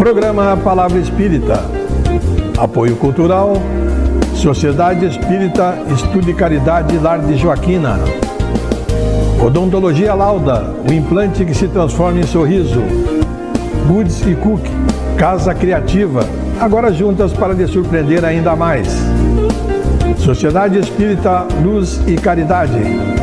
Programa Palavra Espírita. Apoio Cultural, Sociedade Espírita Estudo e Caridade Lar de Joaquina. Odontologia Lauda, o implante que se transforma em sorriso. Goods e Cook, Casa Criativa, agora juntas para lhe surpreender ainda mais. Sociedade Espírita Luz e Caridade.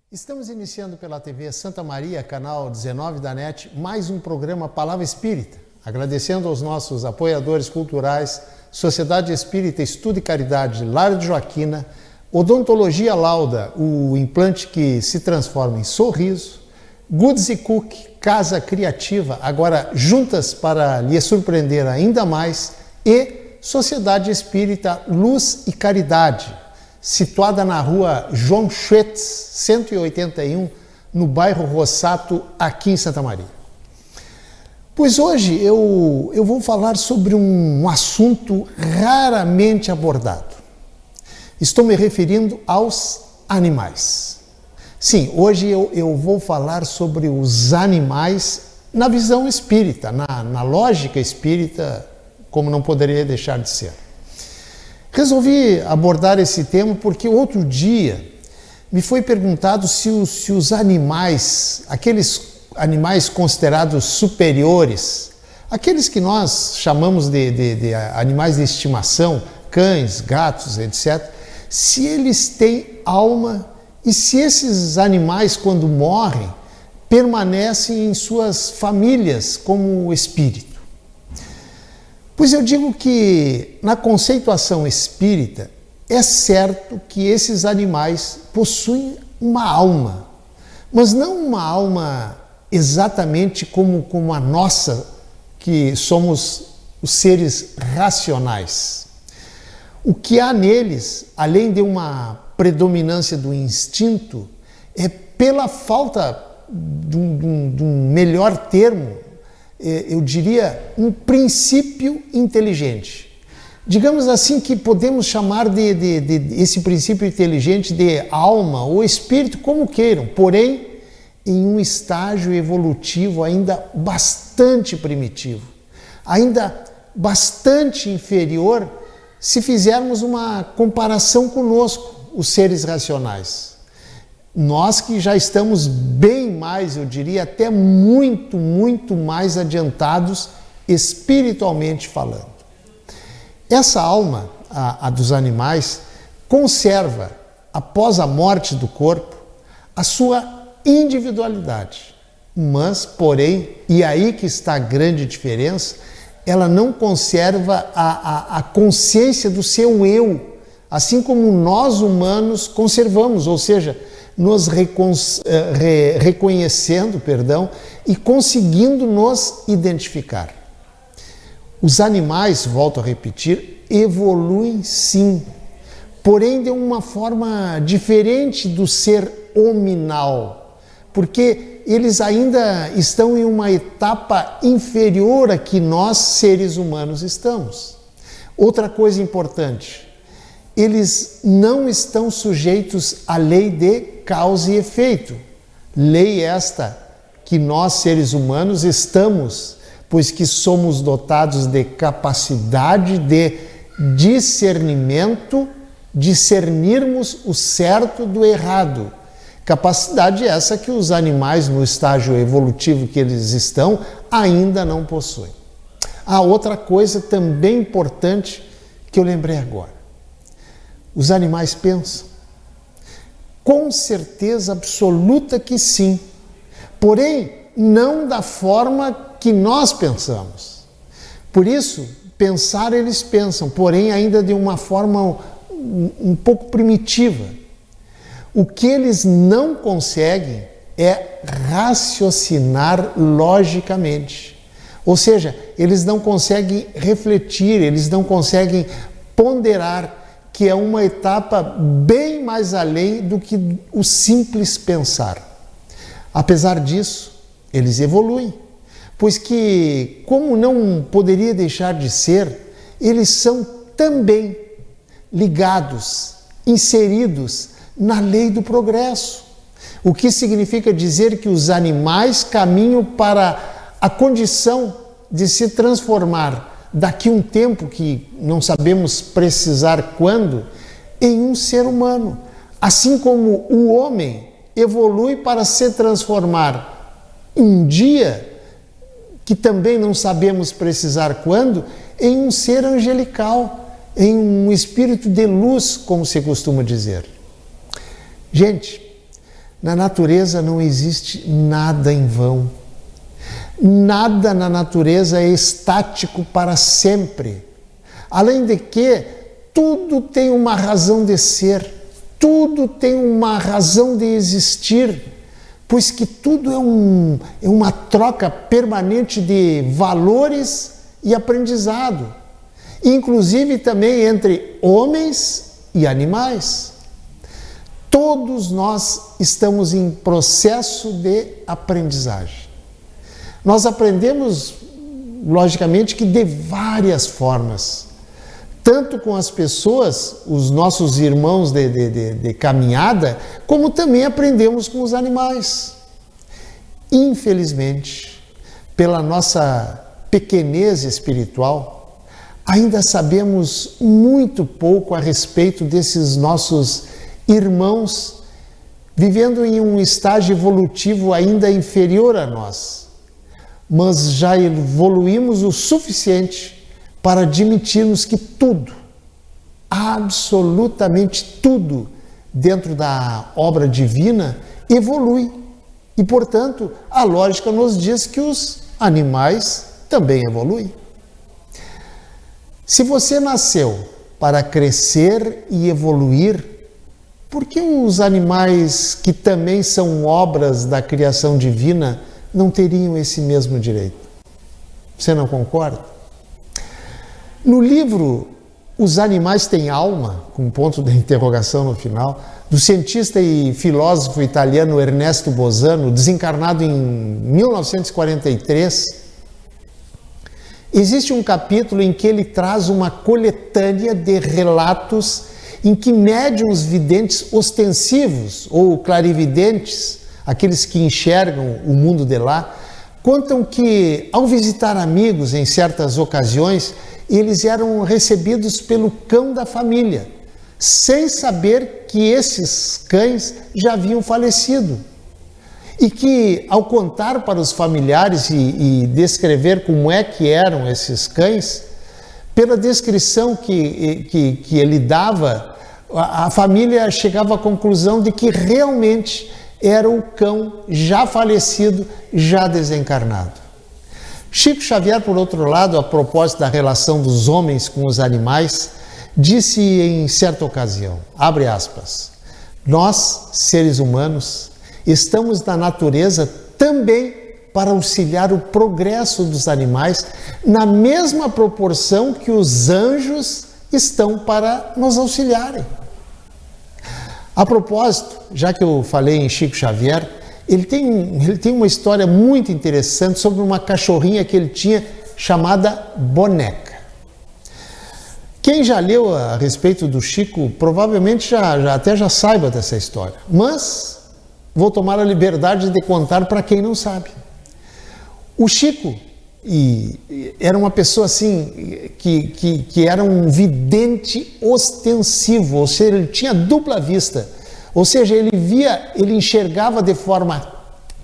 Estamos iniciando pela TV Santa Maria, canal 19 da NET, mais um programa Palavra Espírita. Agradecendo aos nossos apoiadores culturais, Sociedade Espírita Estudo e Caridade Lar de Joaquina, Odontologia Lauda, o implante que se transforma em sorriso, Goods e Cook, Casa Criativa, agora juntas para lhe surpreender ainda mais, e Sociedade Espírita Luz e Caridade, situada na rua João Schwetz, 181, no bairro Rossato, aqui em Santa Maria. Pois hoje eu vou falar sobre um assunto raramente abordado. Estou me referindo aos animais. Sim, hoje eu vou falar sobre os animais na visão espírita, na lógica espírita, como não poderia deixar de ser. Resolvi abordar esse tema porque outro dia me foi perguntado se os animais, aqueles animais considerados superiores, aqueles que nós chamamos de animais de estimação, cães, gatos, etc., se eles têm alma e se esses animais, quando morrem, permanecem em suas famílias como espírito. Pois eu digo que, na conceituação espírita, é certo que esses animais possuem uma alma, mas não uma alma exatamente como a nossa, que somos os seres racionais. O que há neles, além de uma predominância do instinto, é pela falta de um melhor termo, eu diria, um princípio inteligente. Digamos assim que podemos chamar de esse princípio inteligente de alma ou espírito, como queiram, porém em um estágio evolutivo ainda bastante primitivo, ainda bastante inferior se fizermos uma comparação conosco, os seres racionais. Nós que já estamos bem mais, eu diria, até muito, muito mais adiantados espiritualmente falando. Essa alma, a dos animais, conserva, após a morte do corpo, a sua individualidade. Mas, porém, e aí que está a grande diferença, ela não conserva a consciência do seu eu, assim como nós humanos conservamos, ou seja, nos reconhecendo, e conseguindo nos identificar. Os animais, volto a repetir, evoluem sim, porém de uma forma diferente do ser hominal, porque eles ainda estão em uma etapa inferior a que nós, seres humanos, estamos. Outra coisa importante, eles não estão sujeitos à lei de causa e efeito. Lei esta que nós, seres humanos, estamos, pois que somos dotados de capacidade de discernimento, discernirmos o certo do errado. Capacidade essa que os animais, no estágio evolutivo que eles estão, ainda não possuem. Há outra coisa também importante que eu lembrei agora. Os animais pensam? Com certeza absoluta que sim. Porém, não da forma que nós pensamos. Por isso, pensar eles pensam, porém ainda de uma forma um pouco primitiva. O que eles não conseguem é raciocinar logicamente. Ou seja, eles não conseguem refletir, eles não conseguem ponderar que é uma etapa bem mais além do que o simples pensar. Apesar disso, eles evoluem, pois que, como não poderia deixar de ser, eles são também ligados, inseridos na lei do progresso, o que significa dizer que os animais caminham para a condição de se transformar daqui a um tempo que não sabemos precisar quando, em um ser humano, assim como o homem evolui para se transformar um dia, que também não sabemos precisar quando, em um ser angelical, em um espírito de luz, como se costuma dizer. Gente, na natureza não existe nada em vão. Nada na natureza é estático para sempre. Além de que, tudo tem uma razão de ser, tudo tem uma razão de existir, pois que tudo é uma troca permanente de valores e aprendizado, inclusive também entre homens e animais. Todos nós estamos em processo de aprendizagem. Nós aprendemos, logicamente, que de várias formas, tanto com as pessoas, os nossos irmãos de caminhada, como também aprendemos com os animais. Infelizmente, pela nossa pequenez espiritual, ainda sabemos muito pouco a respeito desses nossos irmãos, vivendo em um estágio evolutivo ainda inferior a nós. Mas já evoluímos o suficiente para admitirmos que tudo, absolutamente tudo, dentro da obra divina, evolui. E, portanto, a lógica nos diz que os animais também evoluem. Se você nasceu para crescer e evoluir, por que os animais que também são obras da criação divina não teriam esse mesmo direito? Você não concorda? No livro Os Animais Têm Alma, com um ponto de interrogação no final, do cientista e filósofo italiano Ernesto Bosano, desencarnado em 1943, existe um capítulo em que ele traz uma coletânea de relatos em que médiuns videntes ostensivos ou clarividentes, aqueles que enxergam o mundo de lá, contam que, ao visitar amigos em certas ocasiões, eles eram recebidos pelo cão da família, sem saber que esses cães já haviam falecido. E que, ao contar para os familiares e descrever como é que eram esses cães, pela descrição que ele dava, a família chegava à conclusão de que realmente era o cão já falecido, já desencarnado. Chico Xavier, por outro lado, a propósito da relação dos homens com os animais, disse em certa ocasião, abre aspas, nós, seres humanos, estamos na natureza também para auxiliar o progresso dos animais na mesma proporção que os anjos estão para nos auxiliarem. A propósito, já que eu falei em Chico Xavier, ele tem uma história muito interessante sobre uma cachorrinha que ele tinha chamada Boneca. Quem já leu a respeito do Chico provavelmente até já saiba dessa história, mas vou tomar a liberdade de contar para quem não sabe. O Chico era uma pessoa assim que era um vidente ostensivo, ou seja, ele tinha dupla vista, ou seja, ele enxergava de forma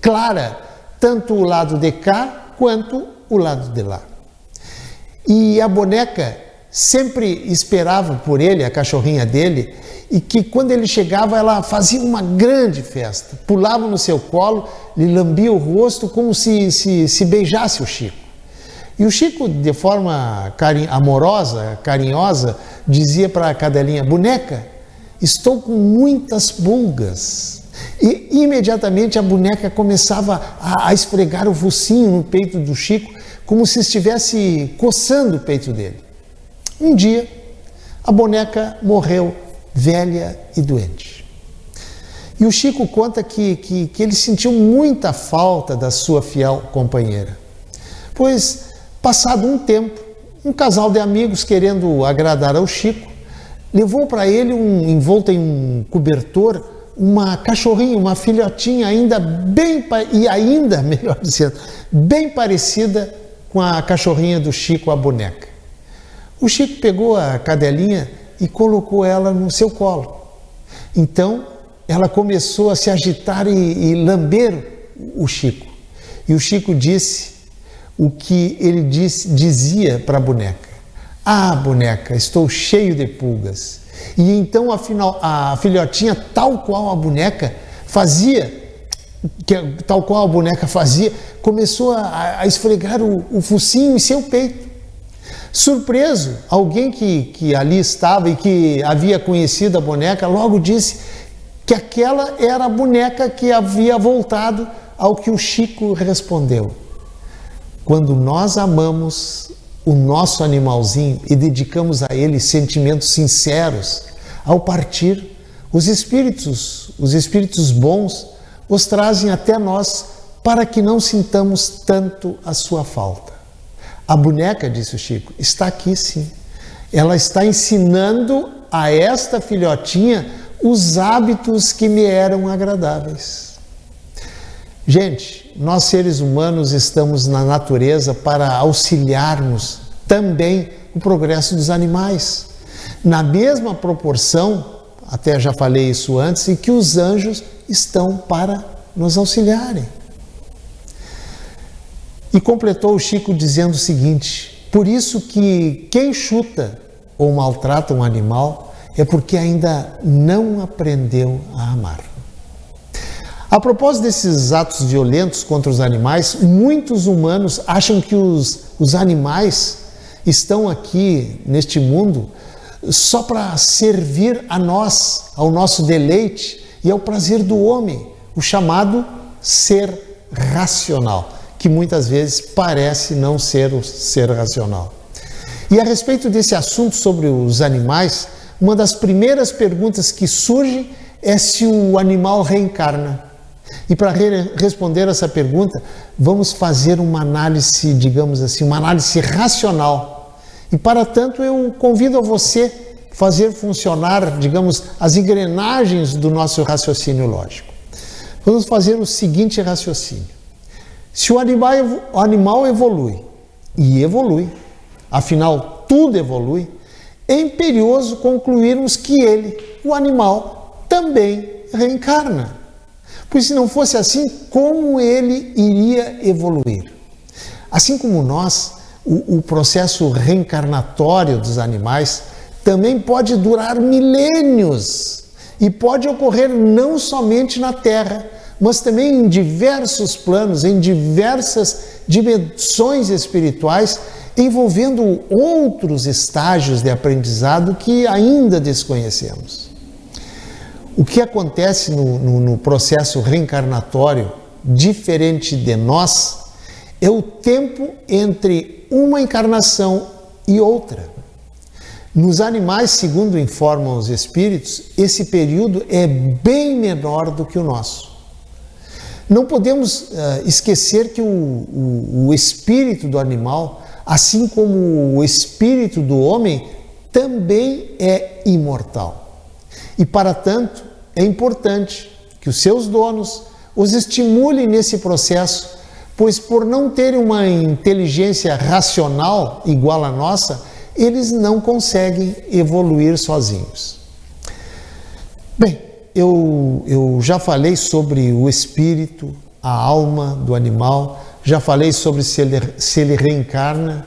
clara tanto o lado de cá quanto o lado de lá. E a Boneca sempre esperava por ele, a cachorrinha dele, e que quando ele chegava ela fazia uma grande festa, pulava no seu colo, lhe lambia o rosto como se beijasse o Chico. E o Chico, de forma amorosa, carinhosa, dizia para a cadelinha, Boneca, estou com muitas pulgas. E imediatamente a Boneca começava a esfregar o focinho no peito do Chico, como se estivesse coçando o peito dele. Um dia, a boneca morreu velha e doente. E o Chico conta que ele sentiu muita falta da sua fiel companheira. Pois, passado um tempo, um casal de amigos, querendo agradar ao Chico, levou para ele, envolta em um cobertor, uma cachorrinha, uma filhotinha ainda melhor dizendo, bem parecida com a cachorrinha do Chico, a boneca. O Chico pegou a cadelinha e colocou ela no seu colo. Então, ela começou a se agitar e lamber o Chico. E o Chico disse o que ele dizia para a boneca: "Ah, boneca, estou cheio de pulgas." E então, afinal, a filhotinha, tal qual a boneca fazia, começou a esfregar o focinho em seu peito. Surpreso, alguém que ali estava e que havia conhecido a boneca, logo disse que aquela era a boneca que havia voltado, ao que o Chico respondeu: "Quando nós amamos o nosso animalzinho e dedicamos a ele sentimentos sinceros, ao partir, os espíritos bons os trazem até nós para que não sintamos tanto a sua falta." A boneca, disse o Chico, está aqui sim. Ela está ensinando a esta filhotinha os hábitos que me eram agradáveis. Gente, nós seres humanos estamos na natureza para auxiliarmos também o progresso dos animais. Na mesma proporção, até já falei isso antes, em que os anjos estão para nos auxiliarem. E completou o Chico dizendo o seguinte: por isso que quem chuta ou maltrata um animal é porque ainda não aprendeu a amar. A propósito desses atos violentos contra os animais, muitos humanos acham que os animais estão aqui neste mundo só para servir a nós, ao nosso deleite e ao prazer do homem, o chamado ser racional, que muitas vezes parece não ser o ser racional. E a respeito desse assunto sobre os animais, uma das primeiras perguntas que surge é se o animal reencarna. E para responder essa pergunta, vamos fazer uma análise, digamos assim, uma análise racional. E para tanto eu convido a você a fazer funcionar, digamos, as engrenagens do nosso raciocínio lógico. Vamos fazer o seguinte raciocínio: se o animal evolui, e evolui, afinal tudo evolui, é imperioso concluirmos que ele, o animal, também reencarna. Pois se não fosse assim, como ele iria evoluir? Assim como nós, o processo reencarnatório dos animais também pode durar milênios e pode ocorrer não somente na Terra, mas também em diversos planos, em diversas dimensões espirituais, envolvendo outros estágios de aprendizado que ainda desconhecemos. O que acontece no processo reencarnatório, diferente de nós, é o tempo entre uma encarnação e outra. Nos animais, segundo informam os espíritos, esse período é bem menor do que o nosso. Não podemos esquecer que o espírito do animal, assim como o espírito do homem, também é imortal. E, para tanto, é importante que os seus donos os estimulem nesse processo, pois por não terem uma inteligência racional igual à nossa, eles não conseguem evoluir sozinhos. Bem, eu já falei sobre o espírito, a alma do animal, já falei sobre se ele reencarna,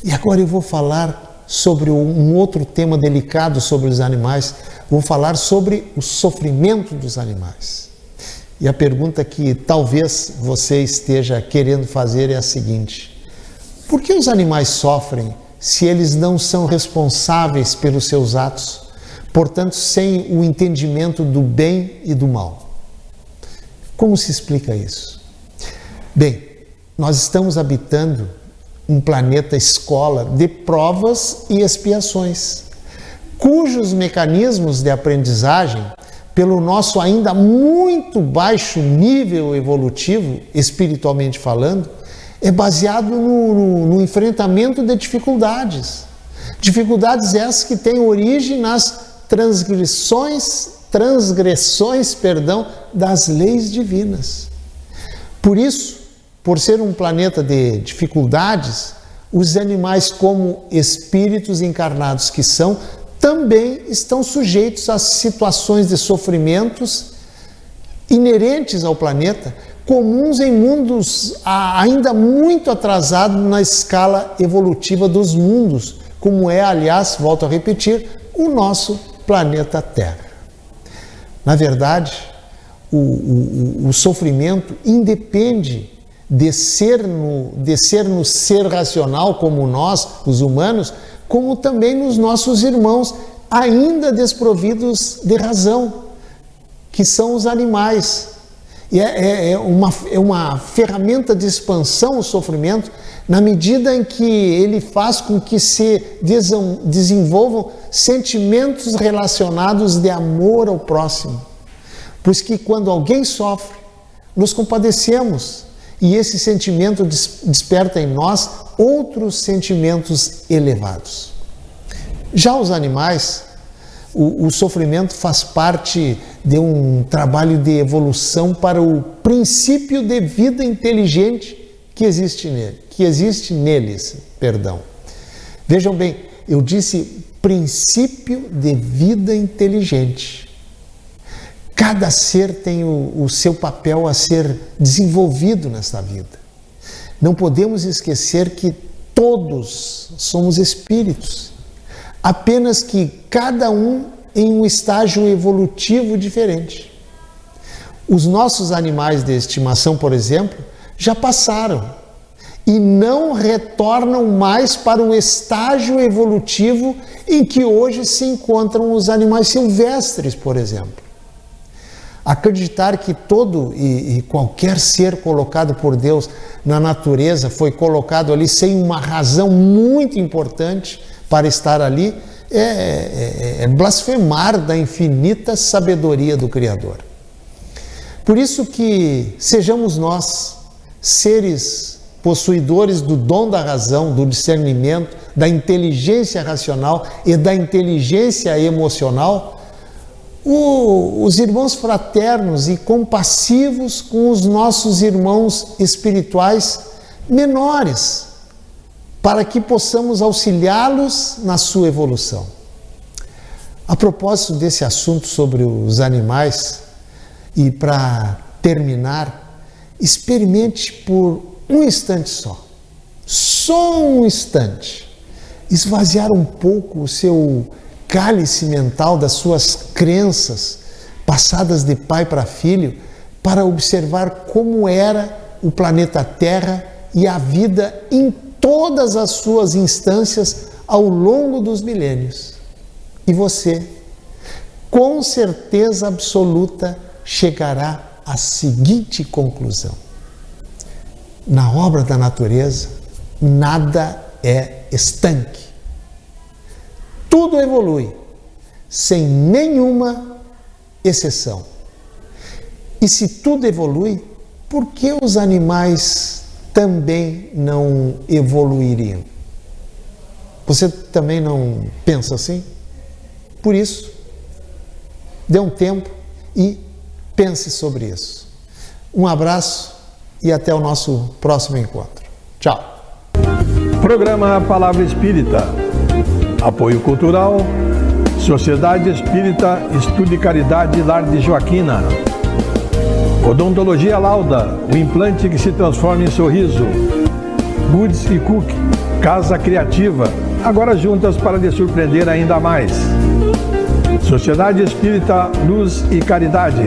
e agora eu vou falar sobre um outro tema delicado sobre os animais. Vou falar sobre o sofrimento dos animais. E a pergunta que talvez você esteja querendo fazer é a seguinte: por que os animais sofrem se eles não são responsáveis pelos seus atos, portanto, sem o entendimento do bem e do mal? Como se explica isso? Bem, nós estamos habitando um planeta escola de provas e expiações. cujos mecanismos de aprendizagem, pelo nosso ainda muito baixo nível evolutivo, espiritualmente falando, é baseado no enfrentamento de dificuldades. Dificuldades essas que têm origem nas transgressões das leis divinas. Por isso, por ser um planeta de dificuldades, os animais, como espíritos encarnados que são, também estão sujeitos a situações de sofrimentos inerentes ao planeta, comuns em mundos ainda muito atrasados na escala evolutiva dos mundos, como é, aliás, volto a repetir, o nosso planeta Terra. Na verdade, o sofrimento independe de ser no ser racional como nós, os humanos, como também nos nossos irmãos ainda desprovidos de razão, que são os animais. E é uma ferramenta de expansão o sofrimento, na medida em que ele faz com que se desenvolvam sentimentos relacionados de amor ao próximo. Pois que quando alguém sofre, nos compadecemos, e esse sentimento desperta em nós outros sentimentos elevados. Já os animais, o sofrimento faz parte de um trabalho de evolução para o princípio de vida inteligente que existe neles. Vejam bem, eu disse princípio de vida inteligente. Cada ser tem o seu papel a ser desenvolvido nesta vida. Não podemos esquecer que todos somos espíritos, apenas que cada um em um estágio evolutivo diferente. Os nossos animais de estimação, por exemplo, já passaram e não retornam mais para o estágio evolutivo em que hoje se encontram os animais silvestres, por exemplo. Acreditar que todo e qualquer ser colocado por Deus na natureza foi colocado ali sem uma razão muito importante para estar ali é blasfemar da infinita sabedoria do Criador. Por isso que sejamos nós, seres possuidores do dom da razão, do discernimento, da inteligência racional e da inteligência emocional, os irmãos fraternos e compassivos com os nossos irmãos espirituais menores, para que possamos auxiliá-los na sua evolução. A propósito desse assunto sobre os animais, e para terminar, experimente por um instante só um instante, esvaziar um pouco o seu cálice mental das suas crenças passadas de pai para filho, para observar como era o planeta Terra e a vida em todas as suas instâncias ao longo dos milênios. E você, com certeza absoluta, chegará à seguinte conclusão: na obra da natureza, nada é estanque. Tudo evolui, sem nenhuma exceção. E se tudo evolui, por que os animais também não evoluiriam? Você também não pensa assim? Por isso, dê um tempo e pense sobre isso. Um abraço e até o nosso próximo encontro. Tchau. Programa Palavra Espírita. Apoio Cultural, Sociedade Espírita Estudo e Caridade Lar de Joaquina. Odontologia Lauda, o implante que se transforma em sorriso. Goods e Cook, Casa Criativa, agora juntas para lhe surpreender ainda mais. Sociedade Espírita Luz e Caridade.